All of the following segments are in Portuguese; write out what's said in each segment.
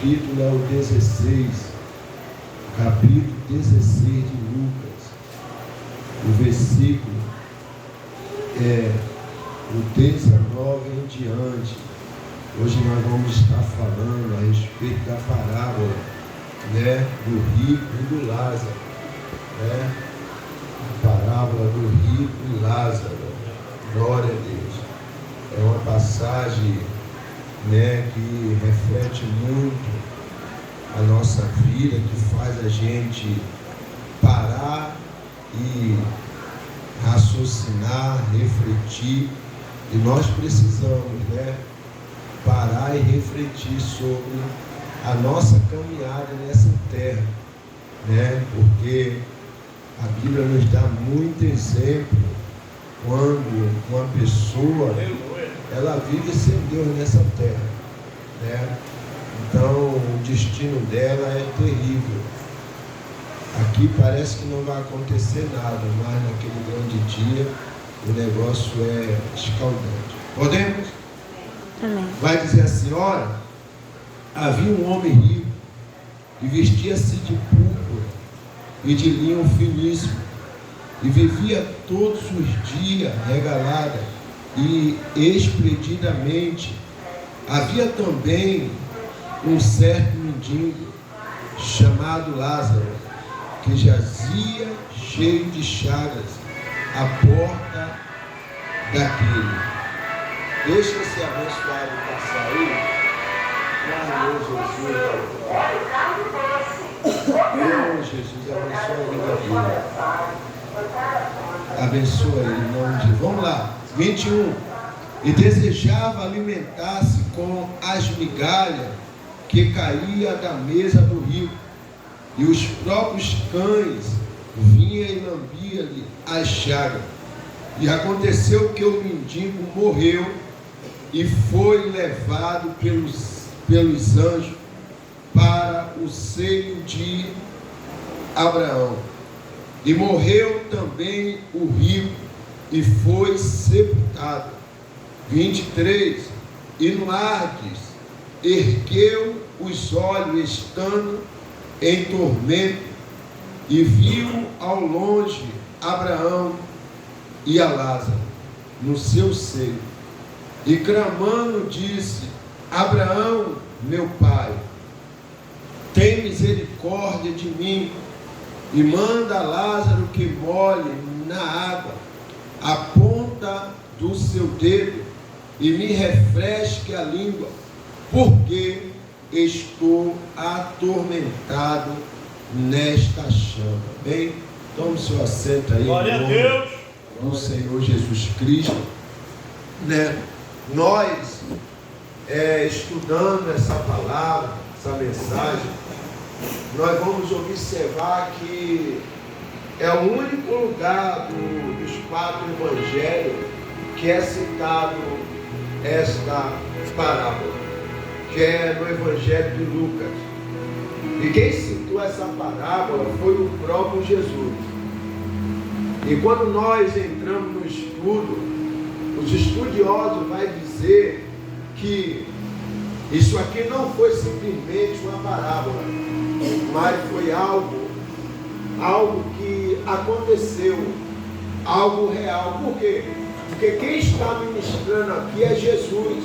capítulo é o 16, capítulo 16 de Lucas, o versículo é o 19 em diante. Hoje nós vamos estar falando a respeito da parábola, né, do rico e do Lázaro, né? A parábola do rico e Lázaro. Glória a Deus. É uma passagem, né, que reflete muito a nossa vida, que faz a gente parar e raciocinar, refletir. E nós precisamos, né, parar e refletir sobre a nossa caminhada nessa terra, né? Porque a Bíblia nos dá muito exemplo quando uma pessoa ela vive sem Deus nessa terra, né? Então o destino dela é terrível. Aqui parece que não vai acontecer nada, mas naquele grande dia o negócio é escaldante. Podemos? Amém. Vai dizer assim: ora, havia um homem rico e vestia-se de púrpura e de linho finíssimo e vivia todos os dias regalada e esplendidamente. Havia também um certo mendigo chamado Lázaro, que jazia cheio de chagas à porta daquele. Deixa esse abençoado passar aí. Meu Jesus, abençoa a vida dele. Abençoa ele em nome de... Vamos lá, 21. E desejava alimentar-se com as migalhas que caía da mesa do rico, e os próprios cães vinham e lambiam-lhe as chagas. E aconteceu que o mendigo morreu e foi levado pelos anjos para o seio de Abraão. E morreu também o rico e foi sepultado. 23. E no Ardes ergueu os olhos, estando em tormento, e viu ao longe Abraão e a Lázaro no seu seio. E clamando disse: Abraão, meu pai, tem misericórdia de mim, e manda Lázaro que molhe na água a ponta do seu dedo e me refresque a língua, porque estou atormentado nesta chama. Bem, tome seu assento aí. Glória a Deus. Do Senhor Jesus Cristo, né? Nós estudando essa palavra, essa mensagem, nós vamos observar que é o único lugar dos 4 evangelhos que é citado esta parábola, que é no Evangelho de Lucas. E quem citou essa parábola foi o próprio Jesus. E quando nós entramos no estudo, os estudiosos vão dizer que isso aqui não foi simplesmente uma parábola, mas foi algo que aconteceu, algo real. Por quê? Porque quem está ministrando aqui é Jesus.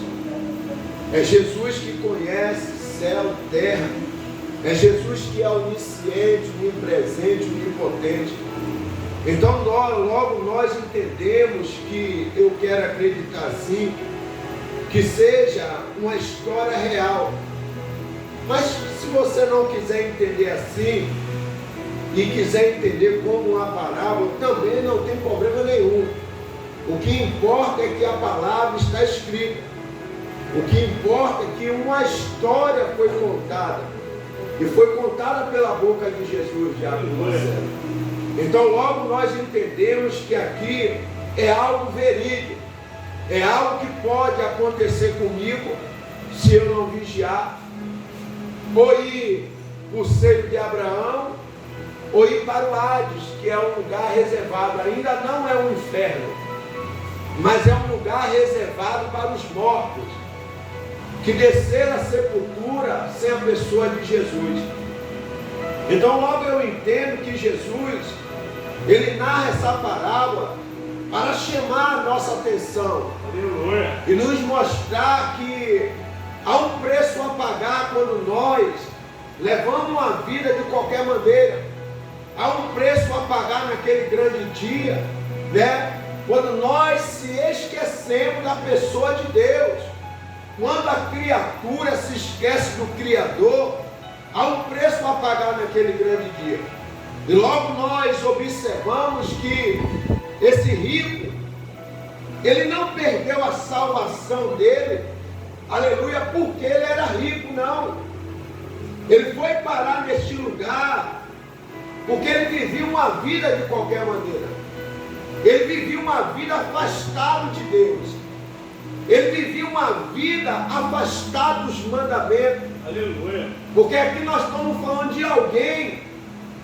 É Jesus que conhece céu e terra. É Jesus que é onisciente, onipresente, onipotente. Então logo nós entendemos que eu quero acreditar assim, que seja uma história real. Mas se você não quiser entender assim, e quiser entender como uma parábola, também não tem problema nenhum. O que importa é que a palavra está escrita. O que importa é que uma história foi contada. E foi contada pela boca de Jesus, já no Então logo nós entendemos que aqui é algo verídico. É algo que pode acontecer comigo se eu não vigiar. Ou ir para o seio de Abraão, ou ir para o Hades, que é um lugar reservado. Ainda não é um inferno, mas é um lugar reservado para os mortos, que desceram à sepultura sem a pessoa de Jesus. Então logo eu entendo que Jesus, ele narra essa parábola para chamar a nossa atenção. Aleluia. E nos mostrar que há um preço a pagar quando nós levamos uma vida de qualquer maneira. Há um preço a pagar naquele grande dia, né? Quando nós se esquecemos da pessoa de Deus. Quando a criatura se esquece do Criador, há um preço a pagar naquele grande dia. E logo nós observamos que esse rico, ele não perdeu a salvação dele, aleluia, porque ele era rico, não. Ele foi parar neste lugar porque ele vivia uma vida de qualquer maneira. Ele vivia uma vida afastado de Deus. Ele vivia uma vida afastada dos mandamentos. Aleluia. Porque aqui nós estamos falando de alguém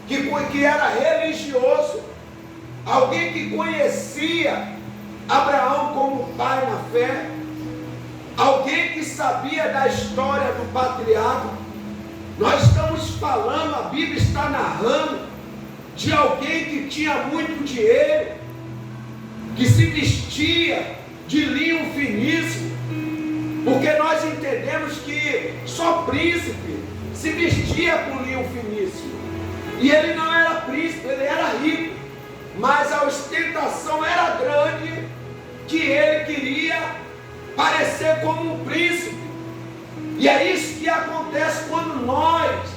que era religioso, alguém que conhecia Abraão como pai na fé, alguém que sabia da história do patriarca. Nós estamos falando, a Bíblia está narrando de alguém que tinha muito dinheiro, que se vestia de linho finíssimo, porque nós entendemos que só príncipe se vestia com linho finíssimo. E ele não era príncipe, ele era rico, mas a ostentação era grande, que ele queria parecer como um príncipe. E é isso que acontece quando nós,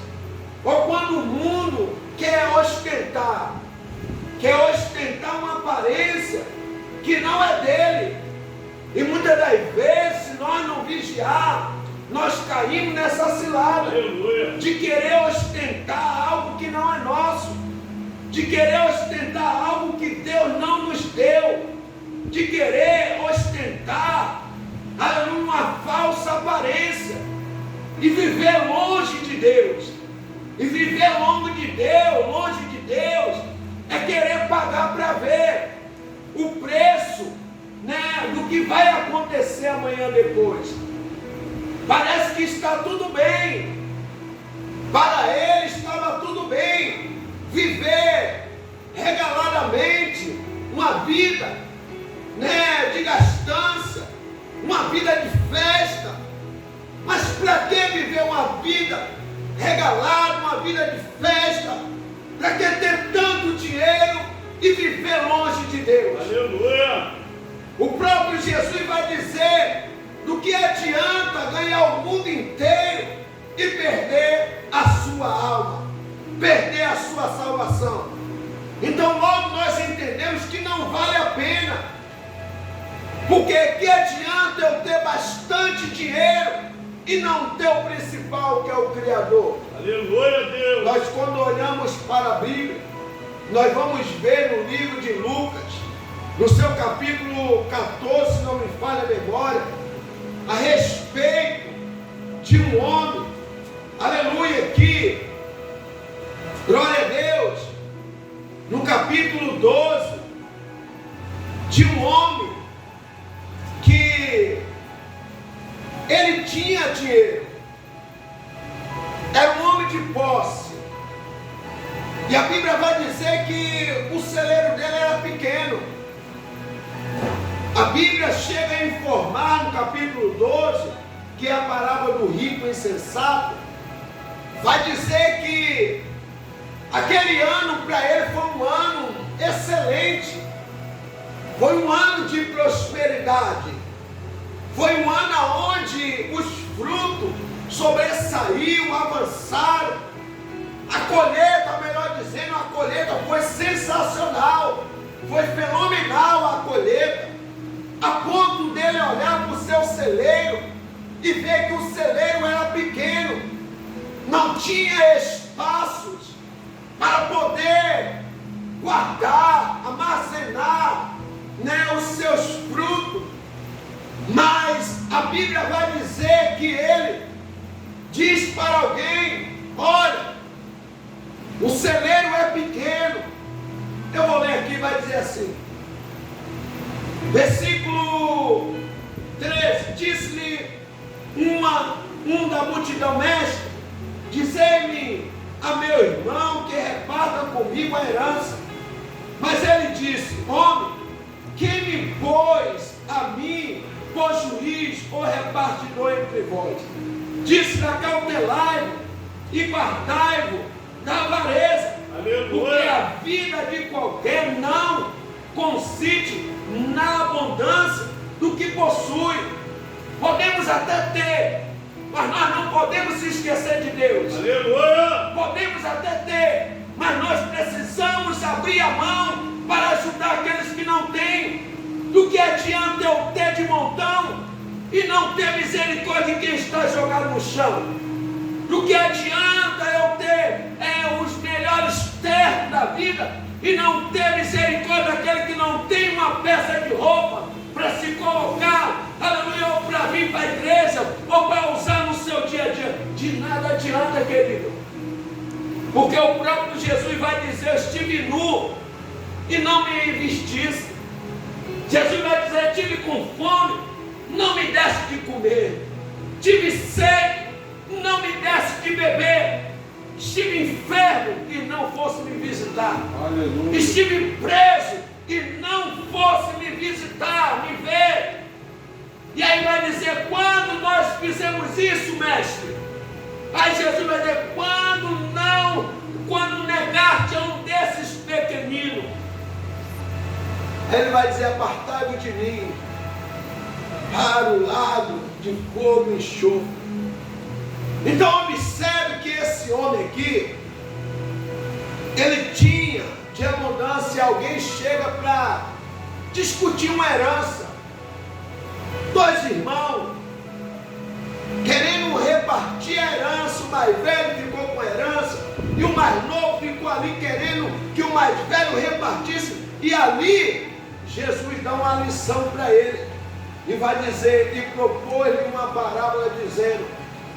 ou quando o mundo quer ostentar uma aparência que não é dele. E muitas das vezes, se nós não vigiar, nós caímos nessa cilada. Aleluia. De querer ostentar algo que não é nosso, de querer ostentar algo que Deus não nos deu, de querer ostentar uma falsa aparência e viver longe de Deus. E viver longe de Deus é querer pagar para ver o preço, né, do que vai acontecer amanhã depois. Parece que está tudo bem. Para ele estava tudo bem viver regaladamente uma vida, né, de gastança, uma vida de festa. Mas para que viver uma vida regalada, uma vida de festa? Para que ter tanto dinheiro e viver longe de Deus? Aleluia! O próprio Jesus vai dizer: do que adianta ganhar o mundo inteiro e perder a sua alma, perder a sua salvação? Então logo nós entendemos que não vale a pena. Porque que adianta eu ter bastante dinheiro e não ter o principal, que é o Criador? Aleluia, Deus! Nós, quando olhamos para a Bíblia, nós vamos ver no livro de Lucas, no seu capítulo 14, se não me falha a memória, a respeito de um homem, aleluia, que, glória a Deus, no capítulo 12, de um homem que ele tinha dinheiro, era um homem de posse, e a Bíblia vai dizer que o celeiro dele era pequeno. A Bíblia chega a informar no capítulo 12, que é a parábola do rico insensato, vai dizer que aquele ano para ele foi um ano excelente, foi um ano de prosperidade, foi um ano onde os frutos sobressaíram, avançaram, a colheita, melhor dizendo, a colheita foi sensacional, foi fenomenal a colheita, a ponto dele olhar para o seu celeiro e ver que o celeiro era pequeno, não tinha espaços para poder guardar, armazenar, né, os seus frutos. Mas a Bíblia vai dizer que ele diz para alguém: olha, o celeiro é pequeno. Eu vou ler aqui, vai dizer assim, versículo 13: disse-lhe um da multidão: mestre, com a herança. Mas ele disse: homem, quem me pôs a mim por juiz ou repartidor entre vós? Disse: acautelai-vos e guardai-vos da avareza, porque a vida de qualquer não consiste na abundância do que possui. Podemos até ter, mas nós não podemos se esquecer de Deus. Aleluia! Podemos até ter, mas nós precisamos abrir a mão para ajudar aqueles que não têm. Do que adianta eu ter de montão e não ter misericórdia de quem está jogado no chão? Do que adianta eu ter os melhores ternos da vida e não ter misericórdia daquele que não tem uma peça de roupa para se colocar, aleluia, ou para vir para a igreja, ou para usar no seu dia a dia? De nada adianta, querido, porque o próprio Jesus vai dizer: eu estive nu e não me vestisse. Jesus vai dizer: tive com fome, não me deste de comer. Tive sede, não me deste de beber. Estive enfermo e não fosse me visitar. Aleluia. Estive preso e não fosse me visitar, me ver. E aí vai dizer: quando nós fizemos isso, mestre? Aí Jesus vai dizer: quando negar-te a um desses pequeninos. Ele vai dizer: apartai-vos de mim, para o lado de fogo e enxofre. Então observe que esse homem aqui, ele tinha de abundância. Alguém chega para discutir uma herança, dois irmãos querendo repartir a herança. O mais velho ficou com a herança e o mais novo ficou ali querendo que o mais velho repartisse. E ali Jesus dá uma lição para ele e vai dizer, e propôs-lhe uma parábola dizendo: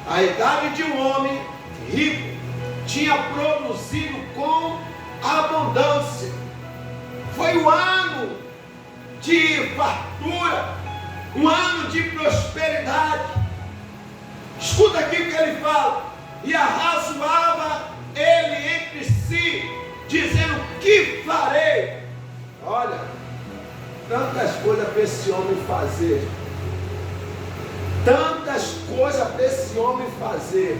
a idade de um homem rico tinha produzido com abundância. Foi um ano de fartura, um ano de prosperidade. Escuta aqui o que ele fala: e arrazoava ele entre si, dizendo: que farei? Olha, tantas coisas para esse homem fazer, tantas coisas para esse homem fazer,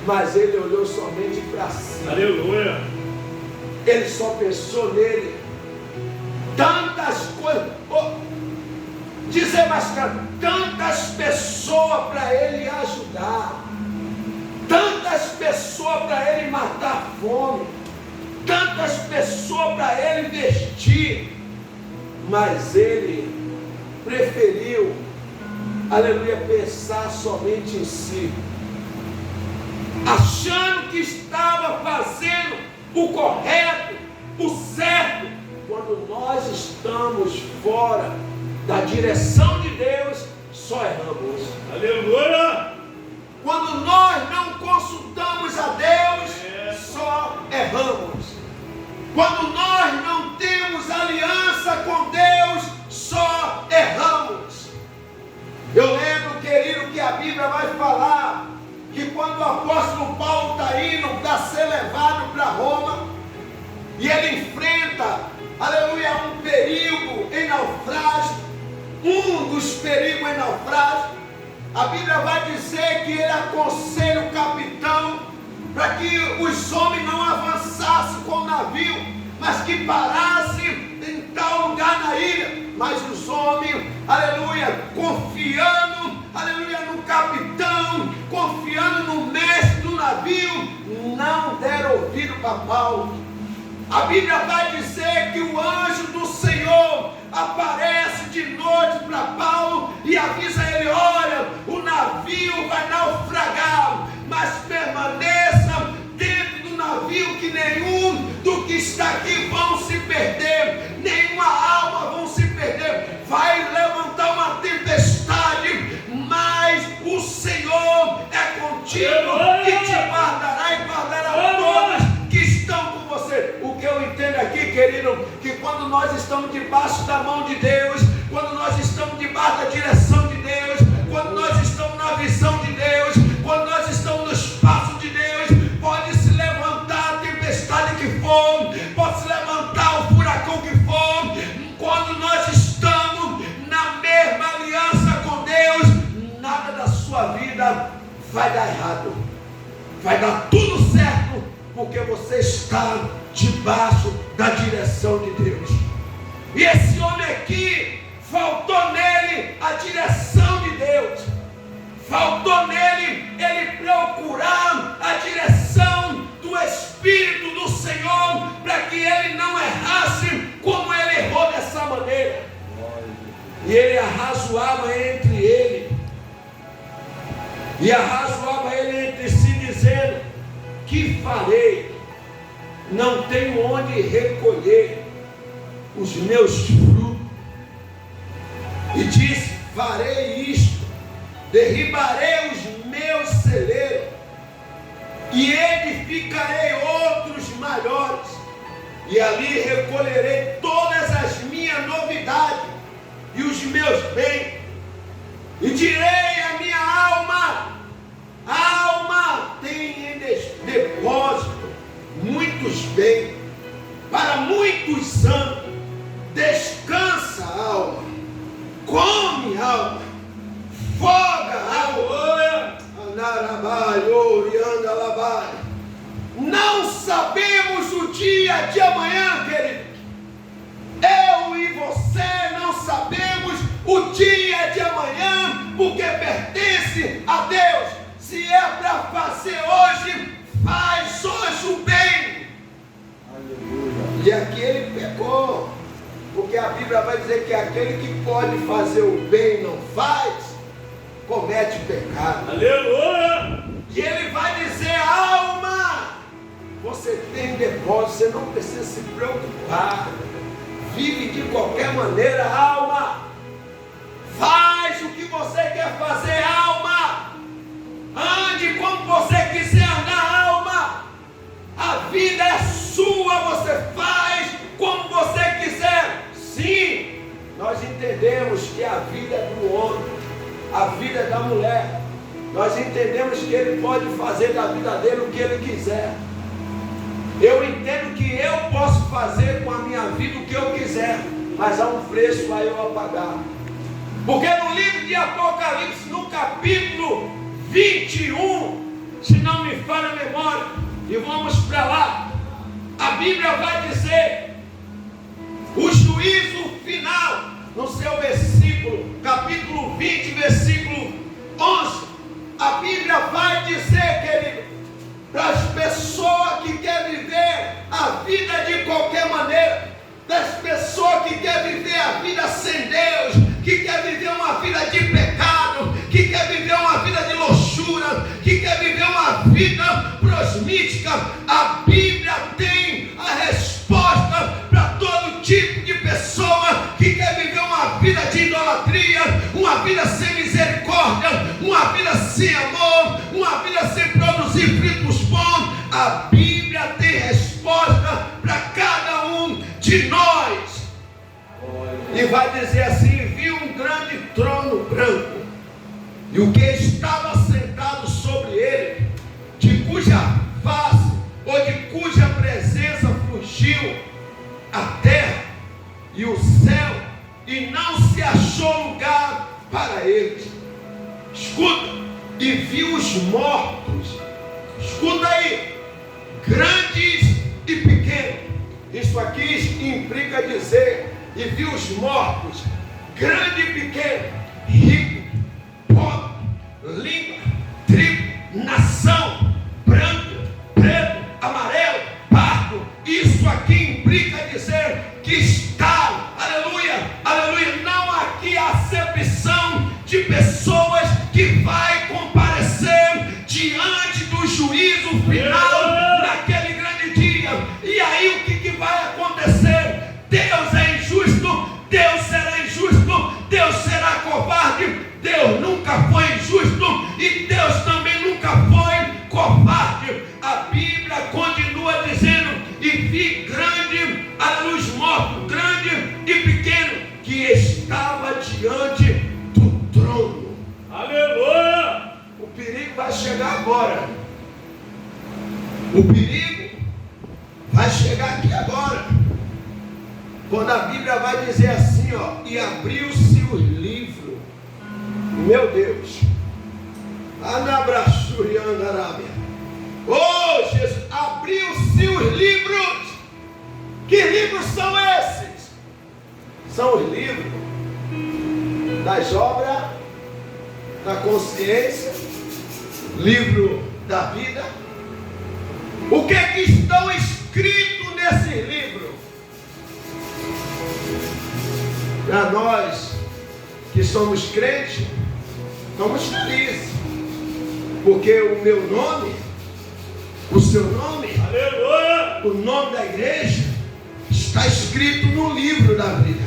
mas ele olhou somente para si. Aleluia! Ele só pensou nele. Tantas coisas, dizer mais claro, tantas pessoas para ele ajudar, tantas pessoas para ele matar a fome, tantas pessoas para ele vestir, mas ele preferiu, aleluia, pensar somente em si, achando que estava fazendo o correto, o certo. Quando nós estamos fora da direção de Deus, só erramos. Aleluia! Quando nós não consultamos a Deus, só erramos. Quando nós não temos aliança com Deus, só erramos. Eu lembro, querido, que a Bíblia vai falar que quando o apóstolo Paulo está indo para ser levado para Roma, e ele enfrenta, aleluia, um perigo em naufrágio, um dos perigos em naufrágio, a Bíblia vai dizer que ele aconselha o capitão para que os homens não avançassem com o navio, mas que parassem em tal lugar na ilha. Mas os homens, aleluia, confiando, aleluia, no capitão, confiando no mestre do navio, não deram ouvido para Paulo. A Bíblia vai dizer que o anjo do Senhor aparece de noite para Paulo e avisa ele: olha, o navio vai naufragar, mas permaneça dentro do navio, que nenhum do que está aqui vão se perder, nenhuma alma vão se perder. Vai levantar uma tempestade, mas o Senhor é contigo e te guardará e guardará todos que estão com você. O que eu entendo aqui, querido, que quando nós estamos debaixo da mão de Deus, quando nós estamos debaixo da direção de Deus, quando nós estamos na visão de Deus, quando nós estamos no espaço de Deus, pode se levantar a tempestade que for, dar errado. Vai dar tudo certo, porque você está debaixo da direção de Deus. E esse homem aqui, faltou nele a direção de Deus. Faltou nele ele procurar a direção do Espírito do Senhor, para que ele não errasse como ele errou dessa maneira. E ele arrazoava entre ele, entre si, dizendo: que farei? Não tenho onde recolher os meus frutos. E disse: farei isto, derribarei os meus celeiros e edificarei outros maiores, e ali recolherei todas as minhas novidades e os meus bens, e direi à minha alma: alma, tem em depósito muitos bens para muitos anos. Descansa, alma, come, alma, folga, alma. Não sabemos o dia de amanhã, querido. Eu e você não sabemos o dia de amanhã, porque pertence a Deus. Se é para fazer hoje, faz hoje o bem. Aleluia. E aqui ele pecou, porque a Bíblia vai dizer que aquele que pode fazer o bem e não faz, comete pecado. Aleluia. E ele vai dizer: alma, você tem depósito, você não precisa se preocupar. Vive de qualquer maneira, alma. Faz o que você quer fazer, alma. Ande como você quiser andar, alma. A vida é sua, você faz como você quiser. Sim, nós entendemos que a vida é do homem, a vida é da mulher. Nós entendemos que ele pode fazer da vida dele o que ele quiser. Eu entendo que eu posso fazer com a minha vida o que eu quiser, mas há um preço a eu pagar. Porque no livro de Apocalipse, no capítulo 21, se não me falha a memória, e vamos para lá, a Bíblia vai dizer o juízo final, no seu versículo, capítulo 20, versículo 11. A Bíblia vai dizer, querido, para as pessoas que querem viver a vida de qualquer maneira, das pessoas que querem viver a vida sem Deus, que quer viver uma vida de pecado, que quer viver uma vida de luxúria, que quer viver uma vida prosmítica, a Bíblia tem a resposta para todo tipo de pessoa que quer viver uma vida de idolatria, uma vida sem misericórdia, uma vida sem amor, uma vida sem produzir frutos bons. A Bíblia tem resposta para cada um de nós. E vai dizer assim: vi um grande trono branco, e o que estava sentado sobre ele, de cuja face ou de cuja presença fugiu a terra e o céu, e não se achou lugar para eles. Escuta, e vi os mortos, escuta aí, grandes e pequenos. Isso aqui implica dizer: e vi os mortos, grande e pequeno, rico, pobre, língua, tribo, nação, branco, preto, amarelo, pardo. Isso aqui implica dizer que está, aleluia, aleluia, não há aqui acepção de pessoas que vai comparecer diante do juízo final naquele grande dia. E aí o que vai acontecer? Deus é injusto, Deus será injusto, Deus será covarde. Deus nunca foi injusto e Deus também nunca foi covarde. A Bíblia continua dizendo: e vi grande, a luz morto, grande e pequeno, que estava diante do trono. Aleluia! O perigo vai chegar agora. O perigo vai chegar aqui agora. Quando a Bíblia vai dizer assim, ó, e abriu-se o livro. Meu Deus. Anabraçu. Suriangarábia. Oh, Jesus, abriu-se os livros. Que livros são esses? São os livros das obras, da consciência, livro da vida. O que é que estão escritos nesse livro? Para nós que somos crentes, estamos felizes, porque o meu nome, o seu nome, Aleluia! o nome da igreja está escrito no livro da vida.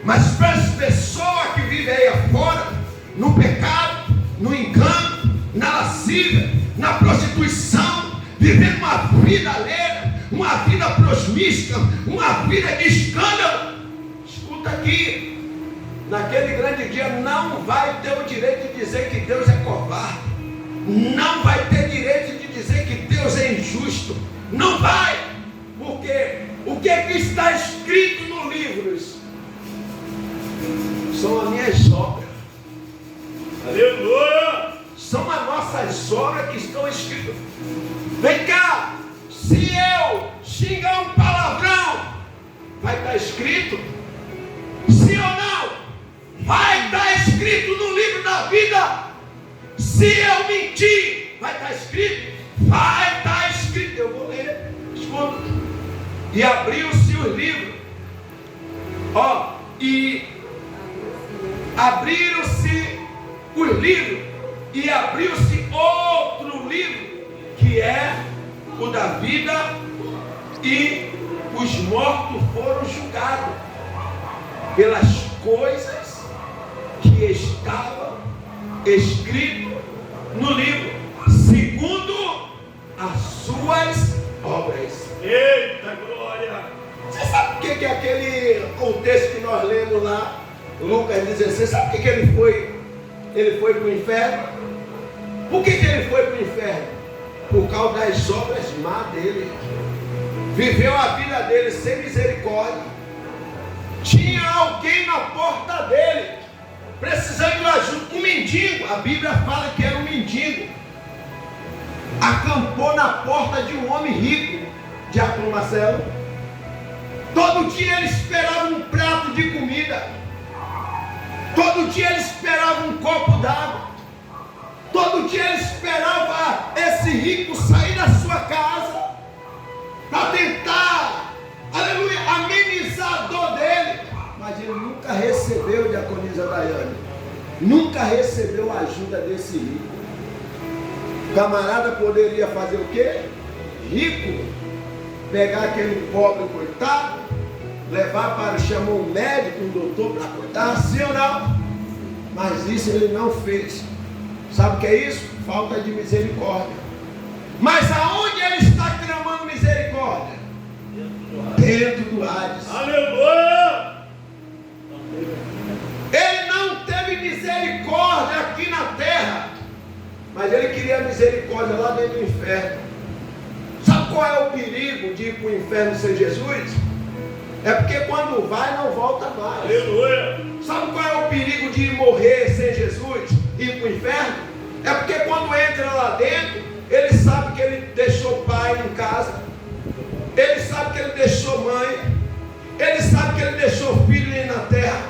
Mas para as pessoas que vivem aí afora, no pecado, no engano, na lascívia, na prostituição, vivendo uma vida alheia, uma vida prosmística, uma vida de escândalo, escuta aqui, naquele grande dia não vai ter o direito de dizer que Deus é covarde, não vai ter direito de dizer que Deus é injusto, não vai, porque o que é que está escrito no livros? São as minhas obras. Aleluia! São as nossas obras que estão escritas. Vem cá, se eu xingar um palavrão, vai estar escrito? Sim ou não? Vai estar escrito no livro da vida. Se eu mentir, vai estar escrito? Vai estar escrito. Eu vou ler, escuta. E abriu-se os livros. Ó, e abriram-se os livros. E abriu-se outro livro, que é o da vida, e os mortos foram julgados pelas coisas que estavam escritas no livro, segundo as suas obras. Eita glória! Você sabe o que é aquele, o texto que nós lemos lá, Lucas 16, sabe o que ele foi? Ele foi para o inferno. Por que ele foi para o inferno? Por causa das obras más dele. Viveu a vida dele sem misericórdia. Tinha alguém na porta dele, precisando de ajuda. Um mendigo, a Bíblia fala que era um mendigo. Acampou na porta de um homem rico, Diácono Marcelo. Todo dia ele esperava um prato de comida. Todo dia ele esperava um copo d'água. Todo dia ele esperava esse rico sair da sua casa para tentar, aleluia, amenizar a dor dele. Mas ele nunca recebeu, diaconisa Daiane, nunca recebeu a ajuda desse rico. O camarada poderia fazer o quê? Rico, pegar aquele pobre coitado, levar para chamar um médico, um doutor para cuidar, sim ou não? Mas isso ele não fez. Sabe o que é isso? Falta de misericórdia. Mas aonde ele está clamando misericórdia? Dentro do Hades. Aleluia! Ele não teve misericórdia aqui na terra, mas ele queria misericórdia lá dentro do inferno. Sabe qual é o perigo de ir para o inferno sem Jesus? É porque quando vai, não volta mais. Aleluia! Sabe qual é o perigo de morrer sem Jesus e ir para o inferno? É porque quando entra lá dentro, ele sabe que ele deixou pai em casa, ele sabe que ele deixou mãe, ele sabe que ele deixou filho aí na terra,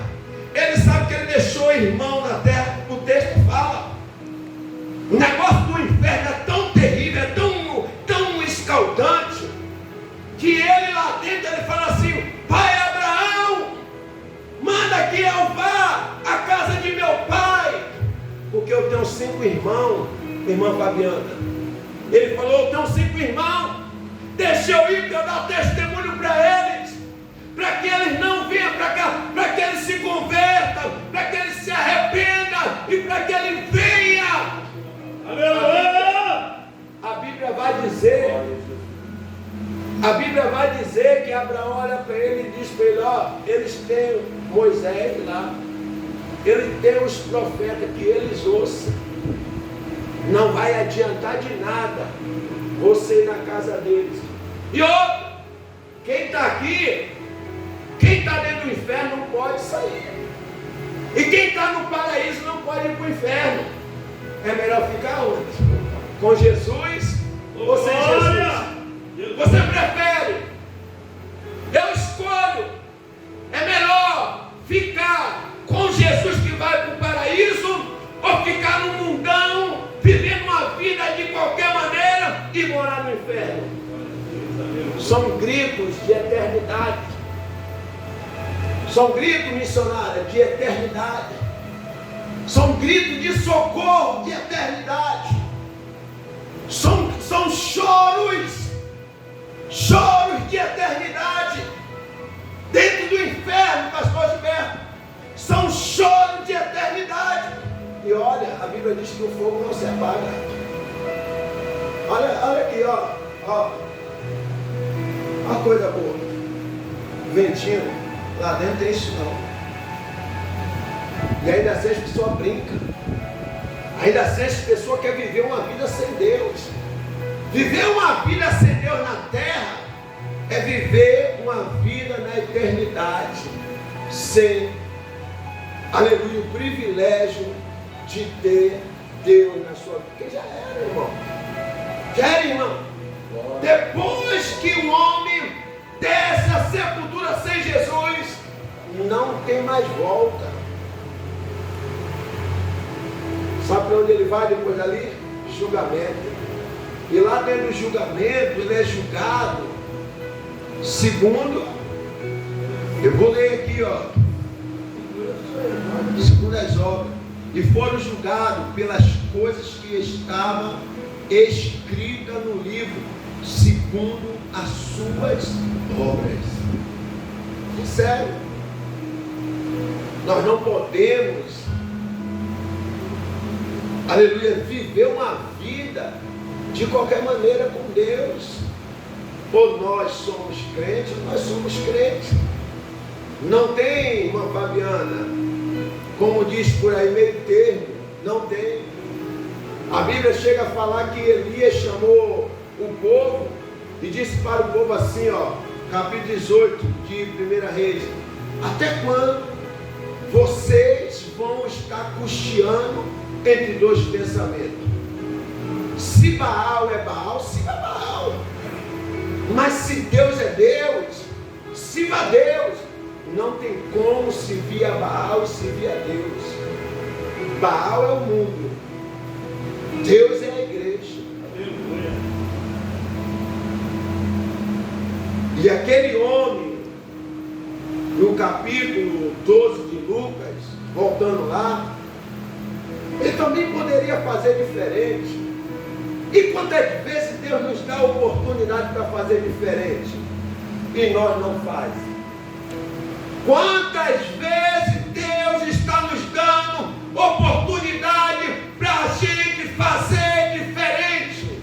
ele sabe que ele deixou irmão na terra. O texto fala. O negócio do inferno é tão terrível, é tão escaldante, que ele lá dentro, ele fala assim: pai Abraão, manda que eu vá à casa de meu pai, porque eu tenho 5 irmãos, irmã Fabiana. Ele falou: eu tenho 5 irmãos, deixa eu ir para eu dar testemunho para eles, para que eles não venham para cá, para que eles se convertam, para que eles se arrependam e para que ele venha. Aleluia! A Bíblia vai dizer que Abraão olha para ele e diz para ele: ó, eles têm Moisés lá, ele tem os profetas, que eles ouçam. Não vai adiantar de nada você ir na casa deles. E outro, quem está aqui, quem está dentro do inferno não pode sair. E quem está no paraíso não pode ir para o inferno. É melhor ficar onde? Com Jesus ou sem Jesus? Você prefere? Eu escolho. É melhor ficar com Jesus que vai para o paraíso ou ficar no mundão, vivendo uma vida de qualquer maneira e morar no inferno? São gritos de eternidade. São gritos, missionária, de eternidade. São gritos de socorro de eternidade. São choros de eternidade. Dentro do inferno, pastor Gilberto, são choros de eternidade. E olha, a Bíblia diz que o fogo não se apaga. Olha aqui, ó. Uma coisa boa. Ventinho, lá dentro tem isso não. E ainda assim as pessoas brincam. Ainda assim as pessoas querem viver uma vida sem Deus. Viver uma vida sem Deus na terra é viver uma vida na eternidade. Sem, aleluia, o privilégio de ter Deus na sua vida. Porque já era, irmão. Já era, irmão. Depois que o homem desce a sepultura sem Jesus, não tem mais volta. Sabe para onde ele vai depois dali? Julgamento. E lá dentro do julgamento, ele é julgado segundo, eu vou ler aqui, ó, segundo as obras, e foram julgados pelas coisas que estavam escritas no livro, segundo as suas obras. Sério, nós não podemos, aleluia, viver uma vida de qualquer maneira com Deus. Ou nós somos crentes, ou nós somos crentes. Não tem, irmã Fabiana, como diz por aí, meio termo. Não tem. A Bíblia chega a falar que Elias chamou o povo e disse para o povo assim, ó, capítulo 18 de 1 Reis: até quando vocês vão estar cocheando entre dois pensamentos? Se Baal é Baal, siga Baal. Mas se Deus é Deus, siga a Deus. Não tem como servir a Baal e servir a Deus. Baal é o mundo, Deus é a igreja. E aquele homem, no capítulo 12 de Lucas, voltando lá, ele também poderia fazer diferente. E quantas vezes Deus nos dá a oportunidade para fazer diferente e nós não fazemos? Quantas vezes Deus está nos dando oportunidade para a gente fazer diferente?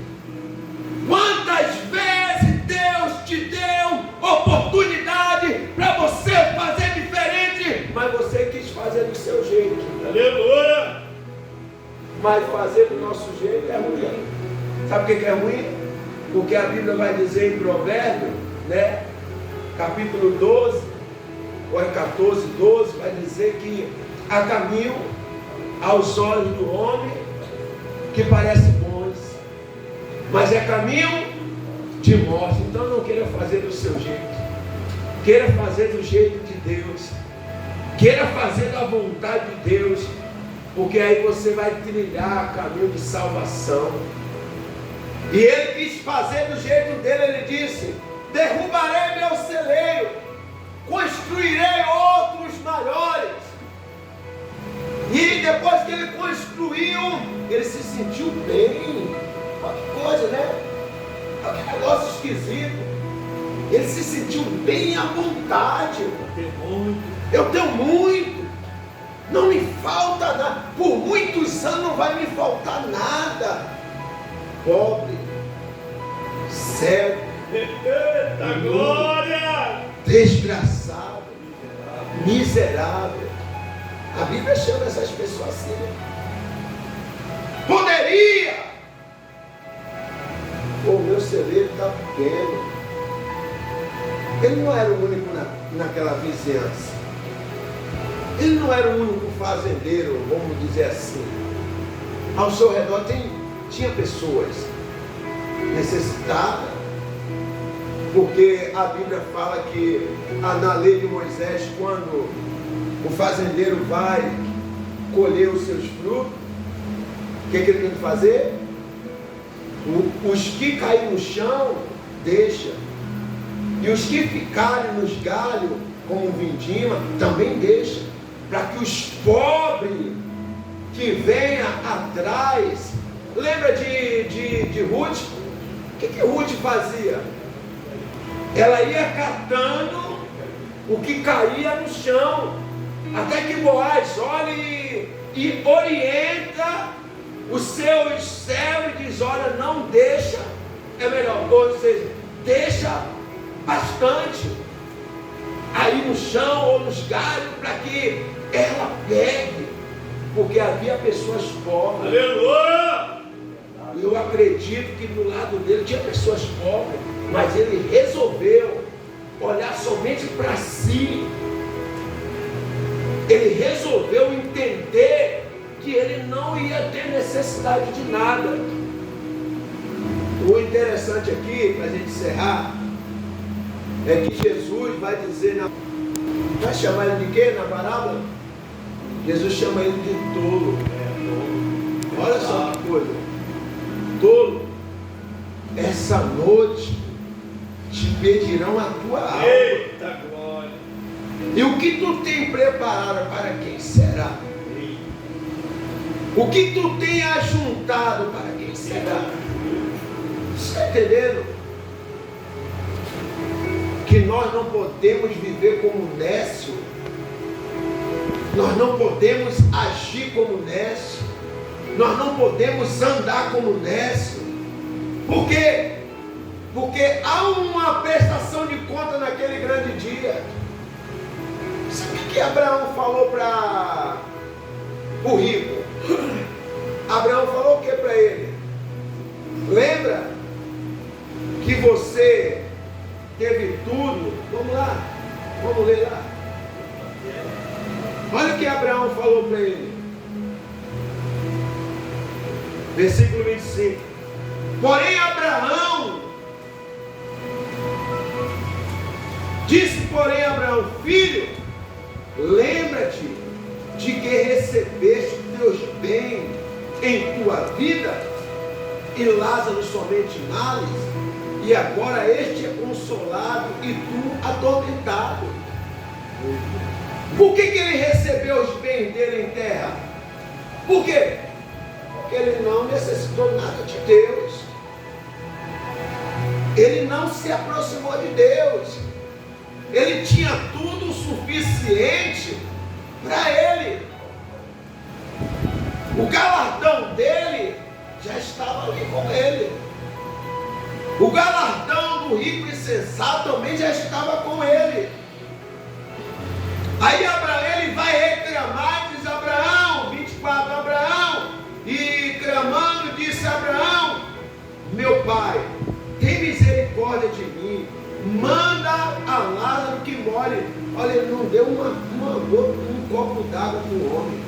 Quantas vezes Deus te deu oportunidade para você fazer diferente, mas você quis fazer do seu jeito? Aleluia! Mas fazer do nosso jeito é ruim. Sabe o que é ruim? Porque a Bíblia vai dizer em Provérbios, né? Capítulo 12, ou é 14, 12, vai dizer que há caminho aos olhos do homem que parece bons, mas é caminho de morte. Então não queira fazer do seu jeito, queira fazer do jeito de Deus, queira fazer da vontade de Deus, porque aí você vai trilhar caminho de salvação. E ele quis fazer do jeito dele. Ele disse: derrubarei meu celeiro, construirei outros maiores. E depois que ele construiu, ele se sentiu bem. Olha que coisa, né? Olha que negócio esquisito. Ele se sentiu bem à vontade. Eu tenho muito, não me falta nada. Por muitos anos não vai me faltar nada. Pobre, cego, eita glória, desgraçado, miserável. A Bíblia chama essas pessoas assim. Poderia. O meu celeiro está pequeno. Ele não era o único naquela vizinhança. Ele não era o único fazendeiro, vamos dizer assim. ao seu redor tinha pessoas necessitadas, porque a Bíblia fala que na lei de Moisés, quando o fazendeiro vai colher os seus frutos, o que ele tem que fazer? Os que caem no chão, deixa. E os que ficarem nos galhos, como vindima, também deixa. Para que os pobres que venham atrás. Lembra de Ruth? O que Ruth fazia? Ela ia catando o que caía no chão, até que Boaz olha e orienta os seus servos e diz: olha, não deixa, é melhor, ou seja, deixa bastante aí no chão ou nos galhos, para que ela pegue, porque havia pessoas pobres. Aleluia! Eu acredito que do lado dele tinha pessoas pobres, mas ele resolveu olhar somente para si. Ele resolveu entender que ele não ia ter necessidade de nada. O interessante aqui, para a gente encerrar, é que Jesus vai dizer, vai chamar ele de quê na parábola? Jesus chama ele de tolo. Olha só que coisa. Tolo, essa noite te pedirão a tua alma. Eita glória! E o que tu tem preparado, para quem será? O que tu tem ajuntado, para quem será? Você está entendendo? Que nós não podemos viver como nécio. Nós não podemos agir como nécio. Nós não podemos andar como nécio. Por quê? Porque há uma prestação de conta naquele grande dia. Sabe o que Abraão falou para o rico? Abraão falou o que para ele? Lembra que você teve tudo? Vamos lá, vamos ler lá. Olha o que Abraão falou para ele. Versículo 25. Porém Abraão disse, Abraão, filho, lembra-te de que recebeste teus bens em tua vida, e Lázaro somente males, e agora este é consolado e tu atormentado. Por que ele recebeu os bens dele em terra? Por quê? Porque ele não necessitou nada de Deus. Ele não se aproximou de Deus. Ele tinha tudo o suficiente para ele. O galardão dele já estava ali com ele. O galardão do rico e sensato também já estava com ele. Aí Abraão, ele vai reclamar, diz Abraão, 24, Abraão, e clamando, disse Abraão, meu pai, tem misericórdia de mim, manda a Lázaro que more. Olha, ele não deu um copo d'água para o homem.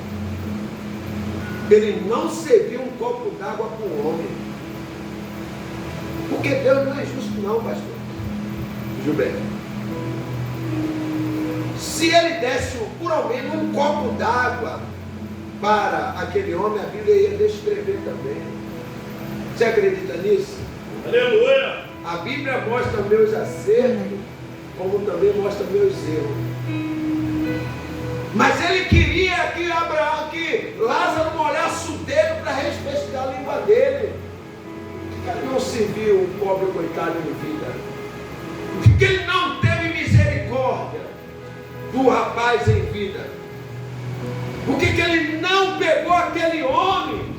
Ele não serviu um copo d'água para o homem. Porque Deus não é justo não, pastor Gilberto. Se ele desse por ao menos um copo d'água para aquele homem, a Bíblia ia descrever também. Você acredita nisso? Aleluia! A Bíblia mostra meus acertos, como também mostra meus erros. Mas ele queria que Lázaro molhasse o dedo para respeitar a língua dele. Por que ele não serviu o pobre coitado em vida? Por que ele não teve misericórdia do rapaz em vida? Por que ele não pegou aquele homem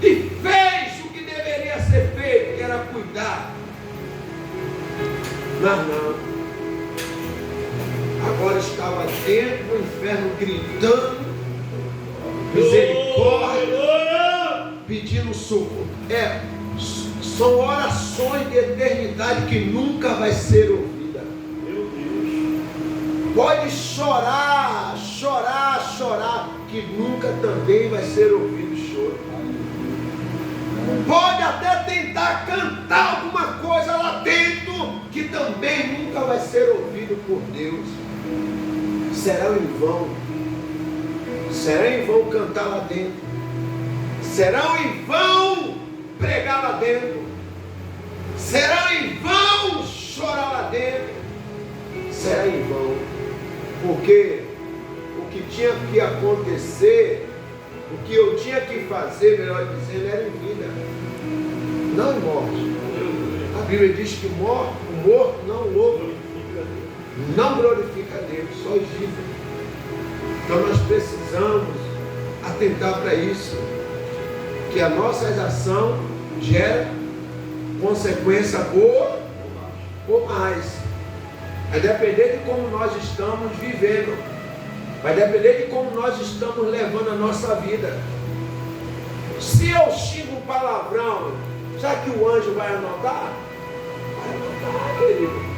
e fez o que deveria ser feito, que era cuidar? Mas não. Agora estava dentro do inferno gritando misericórdia, pedindo socorro. São orações de eternidade que nunca vai ser ouvida. Meu Deus! Pode chorar, que nunca também vai ser ouvido o choro. Pode até tentar cantar alguma coisa lá dentro, que também nunca vai ser ouvido por Deus. Será em vão. Será em vão cantar lá dentro. Será em vão pregar lá dentro. Será em vão chorar lá dentro. Será em vão. Porque o que tinha que acontecer, o que eu tinha que fazer, melhor dizendo, era em vida, não em morte. A Bíblia diz que o morto não louva, não glorifica a Deus, só vive. Então nós precisamos atentar para isso, que a nossa ação gera consequência boa ou mais. Vai depender de como nós estamos vivendo. Vai depender de como nós estamos levando a nossa vida. Se eu xingo um palavrão, será que o anjo vai anotar? Vai anotar, querido.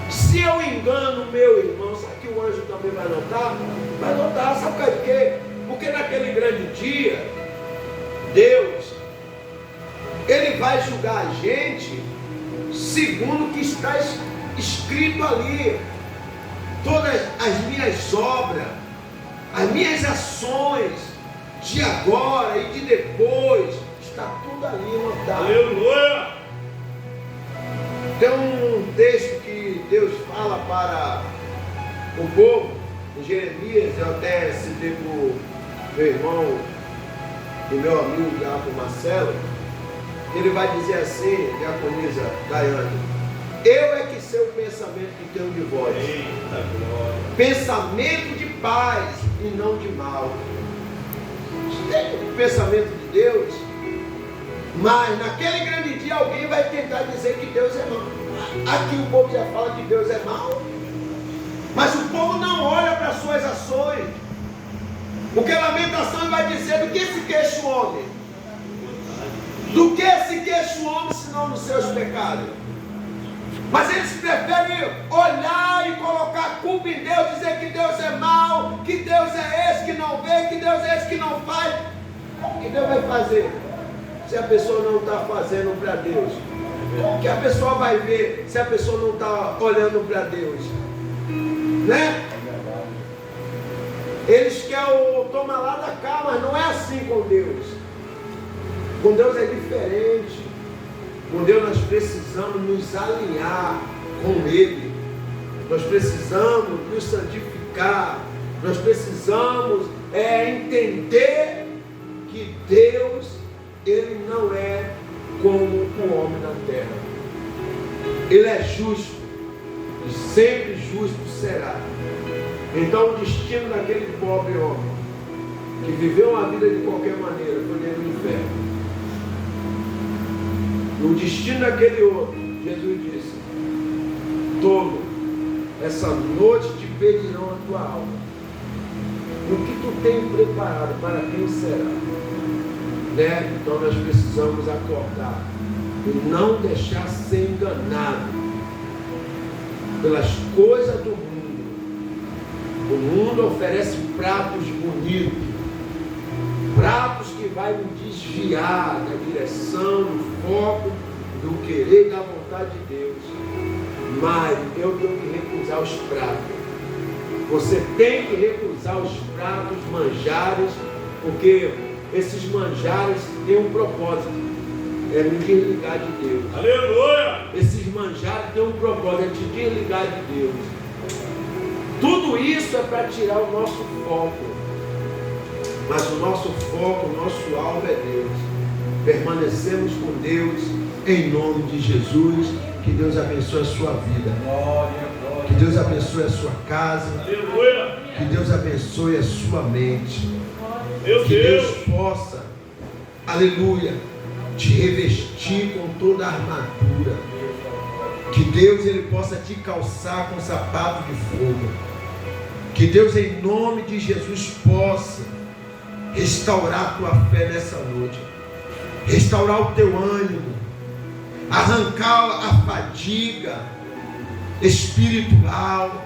Se eu engano meu irmão, será que o anjo também vai anotar? Vai anotar, sabe por quê? Porque naquele grande dia, Deus, Ele vai julgar a gente segundo o que está escrito ali. Todas as minhas obras, as minhas ações de agora e de depois, está tudo ali anotado. Aleluia! Tem um texto que Deus fala para o povo, em Jeremias, eu até citei para o meu irmão e meu amigo Diácono Marcelo. Ele vai dizer assim, Diaconisa Daiane: eu é que sei o pensamento que tenho de vós. Eita glória! Pensamento de paz e não de mal. Tem o pensamento de Deus, mas naquele grande dia alguém vai tentar dizer que Deus é mau. Aqui o povo já fala que Deus é mau, mas o povo não olha para as suas ações. Porque a Lamentação vai dizer: do que se queixa o homem? Do que se queixa o homem, senão dos seus pecados? Mas eles preferem olhar e colocar a culpa em Deus, dizer que Deus é mau, que Deus é esse que não vê, que Deus é esse que não faz. Como que Deus vai fazer se a pessoa não está fazendo para Deus? Como que a pessoa vai ver se a pessoa não está olhando para Deus? Né? Eles querem o toma lá da cá, mas não é assim com Deus. Com Deus é diferente. Com Deus nós precisamos nos alinhar com Ele. Nós precisamos nos santificar. Nós precisamos entender que Deus, Ele não é como o homem da terra. Ele é justo e sempre justo será. Então o destino daquele pobre homem que viveu uma vida de qualquer maneira foi dentro do inferno. O destino daquele outro, Jesus disse: tolo, essa noite te pedirão a tua alma. O que tu tem preparado, para quem será? Né? Então nós precisamos acordar e não deixar ser enganado pelas coisas do mundo. O mundo oferece pratos bonitos, pratos que vai me desviar da direção, do foco, do querer e da vontade de Deus. Mas eu tenho que recusar os pratos. Você tem que recusar os pratos, manjares, porque esses manjares têm um propósito: é me desligar de Deus. Aleluia! Esses manjares têm um propósito: é te desligar de Deus. Tudo isso é para tirar o nosso foco. Mas o nosso foco, o nosso alvo é Deus. Permanecemos com Deus em nome de Jesus. Que Deus abençoe a sua vida. Que Deus abençoe a sua casa. Aleluia! Que Deus abençoe a sua mente. Meu Que Deus! Deus possa, aleluia, te revestir com toda a armadura. Que Deus ele possa te calçar com sapato de fogo. Que Deus em nome de Jesus possa restaurar a tua fé nessa noite. Restaurar o teu ânimo. Arrancar a fadiga espiritual.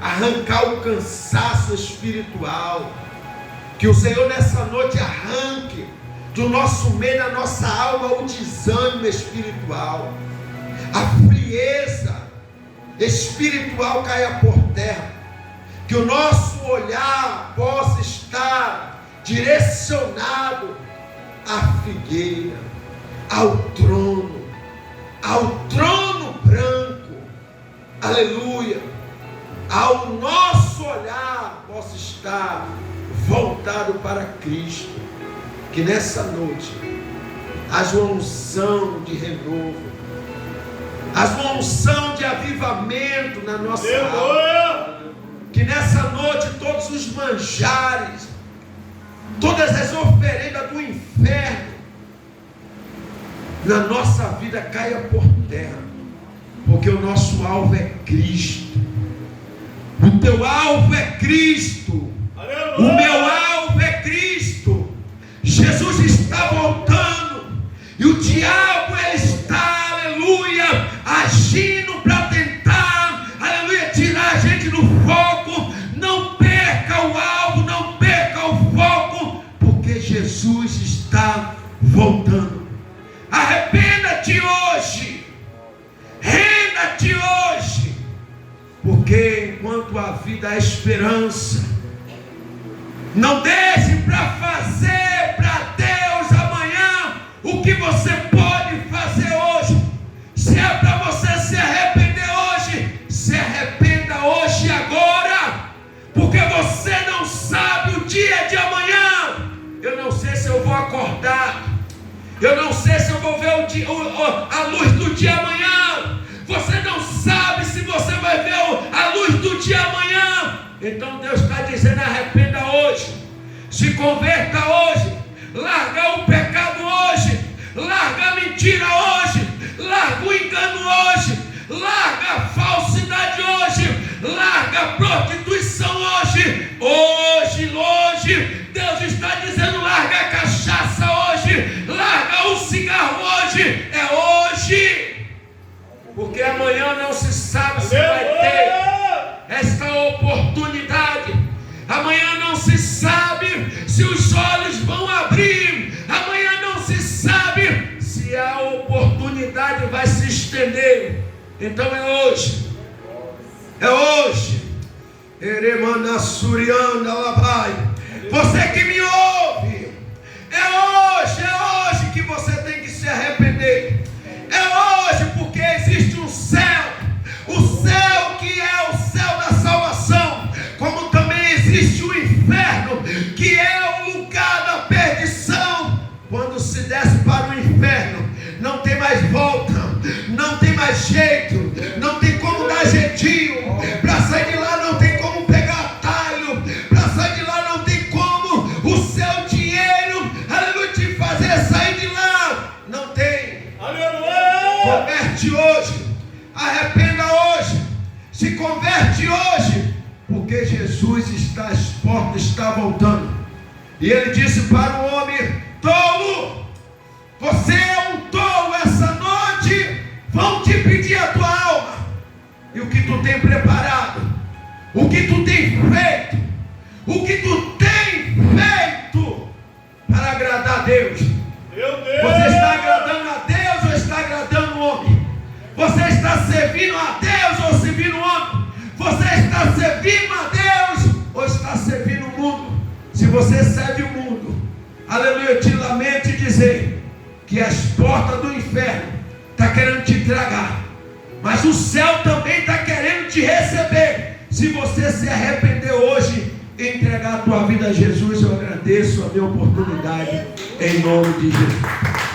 Arrancar o cansaço espiritual. Que o Senhor nessa noite arranque do nosso meio, na nossa alma, o desânimo espiritual, a frieza espiritual caia por terra, que o nosso olhar possa estar direcionado à figueira, ao trono branco, aleluia, ao nosso olhar possa estar voltado para Cristo, que nessa noite haja uma unção de renovo, haja uma unção de avivamento na nossa alma, que nessa noite todos os manjares, todas as oferendas do inferno na nossa vida caia por terra, porque o nosso alvo é Cristo. O teu alvo é Cristo. O meu alvo é Cristo. Jesus está voltando e o diabo está, aleluia, agindo para tentar, aleluia, tirar a gente do foco. Não perca o alvo, não perca o foco, porque Jesus está voltando. Arrependa-te hoje, renda-te hoje, porque enquanto a vida há esperança, não deixe para fazer para Deus amanhã o que você pode fazer hoje. Se é para você se arrepender hoje, se arrependa hoje e agora, porque você não sabe o dia de amanhã. Eu não sei se eu vou acordar, eu não sei se eu vou ver a luz do dia amanhã. Você não sabe se você vai ver a luz do dia amanhã. Então Deus está dizendo: arrependa hoje, se converta hoje, larga o pecado hoje, larga a mentira hoje, larga o engano hoje, larga a falsidade hoje, larga a prostituição hoje. Hoje, Deus está dizendo: larga a cachaça hoje, larga o cigarro hoje. É hoje, porque amanhã não se sabe se vai ter esta oportunidade. Amanhã não se sabe se os olhos vão abrir. Amanhã não se sabe se a oportunidade vai se estender. Então é hoje. É hoje. Você que me ouve, é hoje que você tem que se arrepender. É hoje, porque existe um céu, o céu que é o céu da salvação, como também existe o inferno, que é o lugar da perdição. Quando se desce para o inferno, não tem mais volta, não tem mais jeito, não tem como dar jeitinho. Para sair de lá não tem como pegar atalho, para sair de lá não tem como o seu dinheiro, aleluia, te fazer sair de lá. Não tem. Converte hoje, arrependa hoje, se converte hoje, porque Jesus está às portas, está voltando. E ele disse para o homem: tolo, você é um tolo, essa noite vão te pedir a tua alma. E o que tu tem preparado, o que tu tem feito, o que tu tem feito para agradar a Deus? Você está agradando a Deus ou está agradando o homem? Você está servindo a Deus ou servindo o homem? Você está servindo a Deus ou está servindo o mundo? Se você serve o mundo, aleluia, eu te lamento dizer que as portas do inferno estão querendo te tragar, mas o céu também está querendo te receber. Se você se arrepender hoje e entregar a tua vida a Jesus, eu agradeço a minha oportunidade, em nome de Jesus.